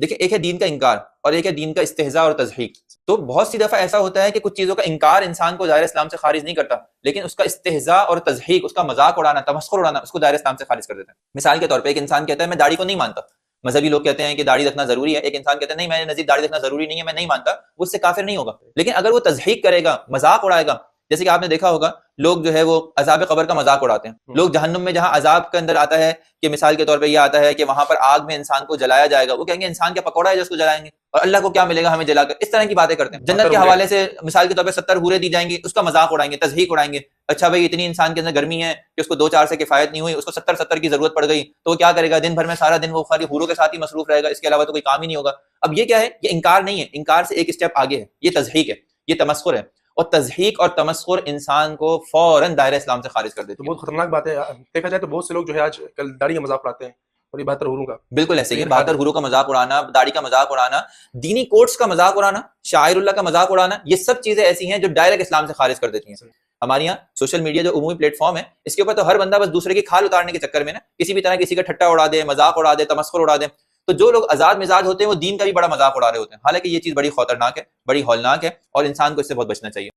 دیکھیں ایک ہے دین کا انکار اور ایک ہے دین کا استہزاء اور تضحیق. تو بہت سی دفعہ ایسا ہوتا ہے کہ کچھ چیزوں کا انکار انسان کو دائرہ اسلام سے خارج نہیں کرتا، لیکن اس کا استہزاء اور تضحیق، اس کا مذاق اڑانا، تمسخر اڑانا، اس کو دائرہ اسلام سے خارج کر دیتا ہے. مثال کے طور پہ ایک انسان کہتا ہے میں داڑھی کو نہیں مانتا. مذہبی لوگ کہتے ہیں کہ داڑھی رکھنا ضروری ہے، ایک انسان کہتا ہے نہیں، میں نزدیک داڑھی رکھنا ضروری نہیں ہے، میں نہیں مانتا، وہ اس سے کافر نہیں ہوگا. لیکن اگر وہ تضحیق کرے گا، مذاق اڑائے گا، جیسے کہ آپ نے دیکھا ہوگا لوگ جو ہے وہ عذاب قبر کا مذاق اڑاتے ہیں. لوگ جہنم میں جہاں عذاب کے اندر آتا ہے کہ مثال کے طور پہ یہ آتا ہے کہ وہاں پر آگ میں انسان کو جلایا جائے گا، وہ کہیں گے انسان کیا پکوڑا ہے جو اس کو جلائیں گے، اور اللہ کو کیا ملے گا ہمیں جلا کر. اس طرح کی باتیں کرتے ہیں. جنت کے حوالے سے مثال کے طور پہ 70 حوریں دی جائیں گی، اس کا مذاق اڑائیں گے، تضحیق اڑائیں گے. اچھا بھائی اتنی انسان کے اندر گرمی ہے کہ اس کو 2-4 سے کفایت نہیں ہوئی، اس کو 70 کی ضرورت پڑ گئی، تو وہ کیا کرے گا؟ دن بھر میں سارا دن وہ خالی حوروں کے ساتھ ہی مصروف رہے گا، اس کے علاوہ تو کوئی کام ہی نہیں ہوگا. اب یہ کیا ہے؟ یہ انکار نہیں ہے، انکار سے ایک اسٹیپ آگے ہے، یہ تضحیق ہے، یہ تمسخر ہے. اور تضحیق اور تمسخر انسان کو فوراً دائرہ اسلام سے خارج کر دیتی ہے. بہت خطرناک بات ہے. دیکھا جائے تو بہت سے لوگ جو ہے آج کل داڑھی کا مذاق اڑاتے ہیں، اور یہ 72 حوروں کا. بالکل ایسے ہی 72 حوروں کا مذاق اڑانا، داڑھی کا مذاق اڑانا، دینی کوٹس کا مذاق اڑانا، شاعر اللہ کا مذاق اڑانا، یہ سب چیزیں ایسی ہیں جو ڈائریکٹ اسلام سے خارج کر دیتی ہیں. ہمارے یہاں سوشل میڈیا جو عمومی پلیٹ فارم ہے، اس کے اوپر تو ہر بندہ بس دوسرے کی کھال اتارنے کے چکر میں نا کسی بھی طرح کسی کا ٹھٹا اڑا دے، مذاق اڑا دے، تمسخر اڑا دے. تو جو لوگ آزاد مزاج ہوتے ہیں وہ دین کا بھی بڑا مذاق اڑا رہے ہوتے ہیں. حالانکہ یہ چیز بڑی خطرناک ہے، بڑی ہولناک ہے، اور انسان کو اس سے بہت بچنا چاہیے.